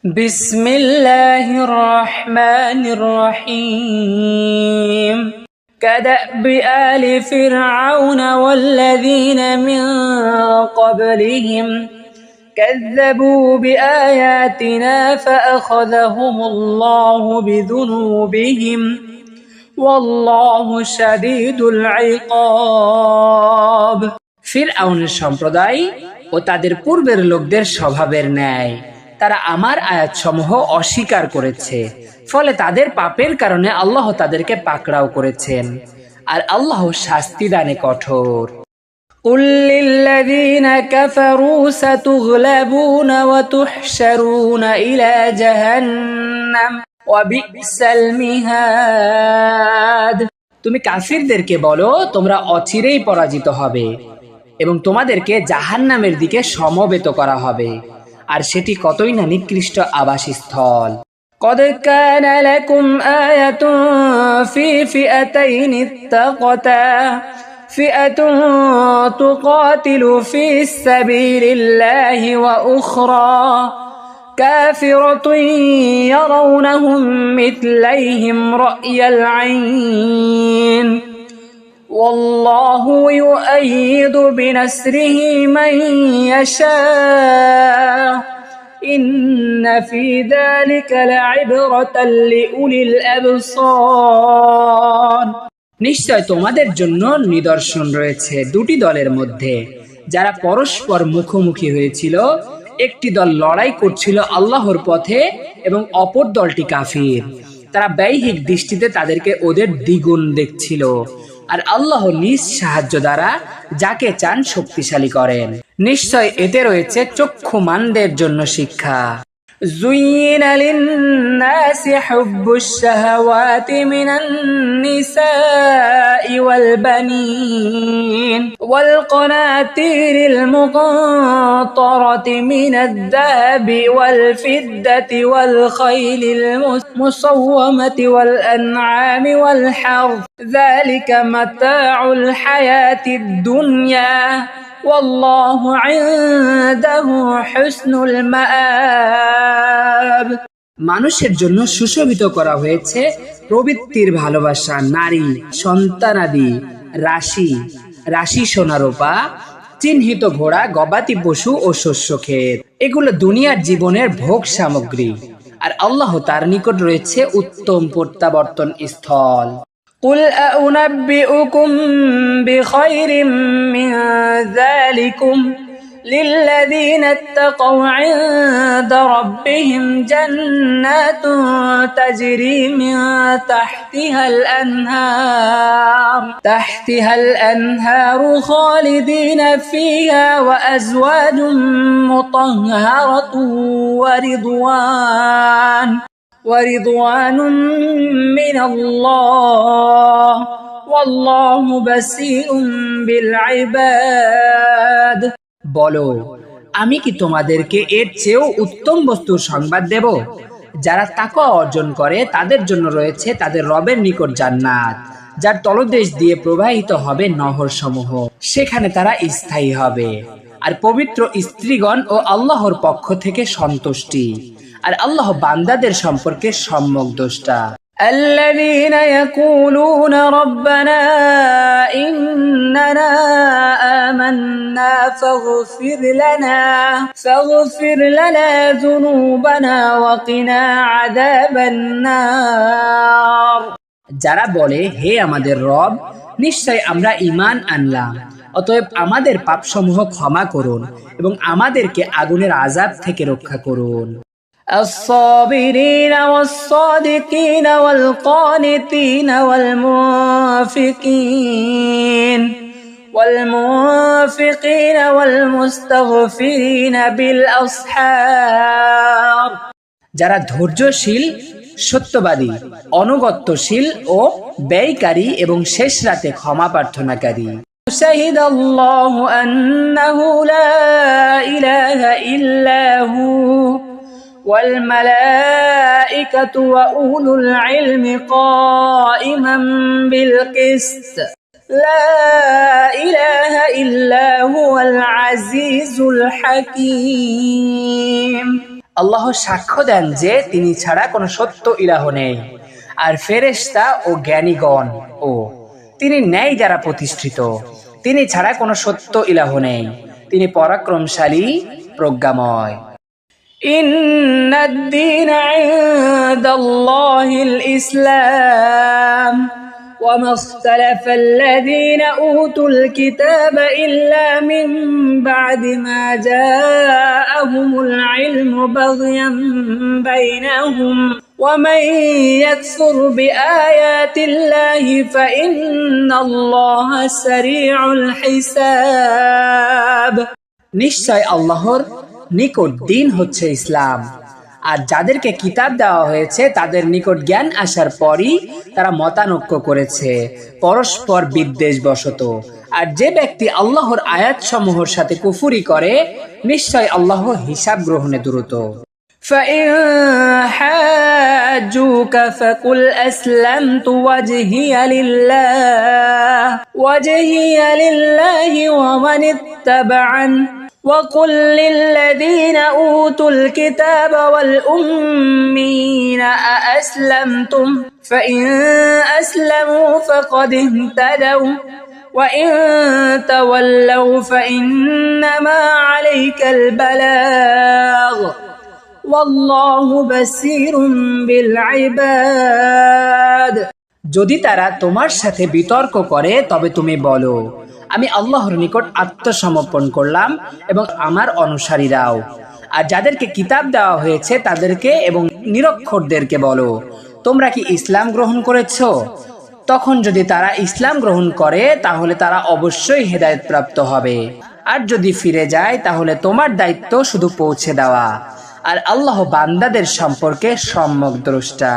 بسم الله الرحمن الرحيم كدأب آل فرعون والذين من قبلهم كذبوا بآياتنا فأخذهم الله بذنوبهم والله شديد العقاب ফিরআউনের সম্প্রদায় ও তাদের পূর্বের লোকদের স্বভাবের ন্যায় তারা আমার আয়াতসমূহ অস্বীকার করেছে, ফলে তাদের পাপের কারণে আল্লাহ তাদেরকে পাকড়াও করেছেন, আর আল্লাহ শাস্তি দানে কঠোর। قل للذين كفروا ستغلبون وتحشرون إلى جهنم وبئس المهاد। তুমি কাফিরদেরকে বলো, তোমরা অচিরেই পরাজিত হবে এবং তোমাদেরকে জাহান্নামের দিকে সমবেত করা হবে, আর সেটি কতই না নিকৃষ্ট আবাসস্থল। قد كان لكم آية في فئتين التقتا فئة تقاتل في سبيل الله وأخرى كافرة يرونهم مثليهم رأي العين والله يؤيد بنصره من يشاء إن في ذلك لعبرة لأولي الأبصار। নিশ্চয় তোমাদের জন্য নিদর্শন রয়েছে দুটি দলের মধ্যে, যারা পরস্পর মুখোমুখি হয়েছিল। একটি দল লড়াই করছিল আল্লাহর পথে এবং অপর দলটি কাফির। তারা ব্যয়িক দৃষ্টিতে তাদেরকে ওদের দ্বিগুণ দেখছিল, আর আল্লাহ নিজ সাহায্য দ্বারা যাকে চান শক্তিশালী করেন। নিশ্চয় এতে রয়েছে চক্ষুমানদের জন্য শিক্ষা। زين للناس حب الشهوات من النساء والبنين والقناطير المقنطرة من الذهب والفضة والخيل المسومة والأنعام والحرث ذلك متاع الحياة الدنيا والله عنده حسن المآب। মানুষের জন্য সুশোভিত করা হয়েছে প্রবৃত্তির ভালোবাসা, নারী, সন্তানাদি, রাশি সোনারূপা, চিহ্নিত ঘোড়া, গবাদি পশু ও শস্য ক্ষেত। এগুলো দুনিয়ার জীবনের ভোগ সামগ্রী, আর আল্লাহ তার নিকট রয়েছে উত্তম প্রত্যাবর্তন স্থল। قل أنبئكم بخير من ذلكم للذين اتقوا عند ربهم جنات تجري من تحتها الأنهار خالدين فيها وأزواج مطهرة ورضوان من الله والله بصير بالعباد। বলো, আমি কি তোমাদেরকে এর চেয়েও উত্তম বস্তুর সংবাদ দেব? যারা তাকওয়া অর্জন করে তাদের জন্য রয়েছে তাদের রবের নিকট জান্নাত, যার তলদেশ দিয়ে প্রবাহিত হবে নহর সমূহ, সেখানে তারা স্থায়ী হবে। আর পবিত্র স্ত্রীগণ ও আল্লাহর পক্ষ থেকে সন্তুষ্টি, আর আল্লাহ বান্দাদের সম্পর্কে সম্যক দ্রষ্টা। الذين يقولون ربنا إننا آمنا فاغفر لنا ذنوبنا وقنا عذاب النار। যারা বলে, হে আমাদের রব, নিশ্চয় আমরা ঈমান আনলাম, অতএব আমাদের পাপসমূহ ক্ষমা করুন এবং আমাদেরকে আগুনের আযাব থেকে রক্ষা করুন। الصابرين والصادقين والقانتين والمنفقين والمستغفرين بالأسحار। যারা ধৈর্যশীল, সত্যবাদী, অনুগত্যশীল ও ব্যয়কারী এবং শেষ রাতে ক্ষমা প্রার্থনাকারী। شهد الله أنه لا إله إلا هو والملائكة وأولو العلم قائما بالقسط لا إله إلا هو العزيز الحكيم। আল্লাহ সাক্ষ্য দেন যে তিনি ছাড়া কোনো সত্য ইলাহ নেই, আর ফেরেশতা ও জ্ঞানীগণ ও তিনি ন্যায় দ্বারা প্রতিষ্ঠিত। তিনি ছাড়া কোনো সত্য ইলাহ নেই, তিনি পরাক্রমশালী, প্রজ্ঞাময়। ইন্নাদ-দীনা ইনদাল্লাহিল ইসলাম وما اختلف الذين أوتوا الكتاب إلا من بعد ما جاءهم العلم بغيا بينهم ومن يكفر بآيات الله فإن الله سريع الحساب। নিশ্চয় আল্লাহর নিকট দিন হচ্ছে ইসলাম, আর যাদেরকে কিতাব দেওয়া হয়েছে তাদের নিকট জ্ঞান আসার পরই তারা মতানৈক্য করেছে পরস্পর বিদ্বেষবশত। আর যে ব্যক্তি আল্লাহর আয়াত সমূহের সাথে কুফরি করে, নিশ্চয় আল্লাহ হিসাব গ্রহণে দ্রুত। فَإِن حَاجُّوكَ فَقُلْ أَسْلَمْتُ وَجْهِيَ لِلَّهِ وَمَنِ اتَّبَعَنِ وَقُلْ لِلَّذِينَ أُوتُوا الْكِتَابَ وَالْأُمِّيِّينَ أَأَسْلَمْتُمْ فَإِنْ أَسْلَمُوا فَقَدِ اهْتَدَوْا وَإِنْ تَوَلَّوْا فَإِنَّمَا عَلَيْكَ الْبَلَاغُ وَاللَّهُ بَصِيرٌ بِالْعِبَادِ। যদি তারা তোমার সাথে বিতর্ক করে তবে তুমি বলো, আমি আল্লাহর নিকট আত্মসমর্পণ করলাম এবং আমার অনুসারীরাও। আর যাদেরকে কিতাব দেওয়া হয়েছে তাদেরকে এবং নিরক্ষরদেরকে বলো, তোমরা কি ইসলাম গ্রহণ করেছো? তখন যদি তারা ইসলাম গ্রহণ করে তাহলে তারা অবশ্যই হেদায়েত প্রাপ্ত হবে, আর যদি ফিরে যায় তাহলে তোমার দায়িত্ব শুধু পৌঁছে দেওয়া, আর আল্লাহ বান্দাদের সম্পর্কে সম্যক দ্রষ্টা।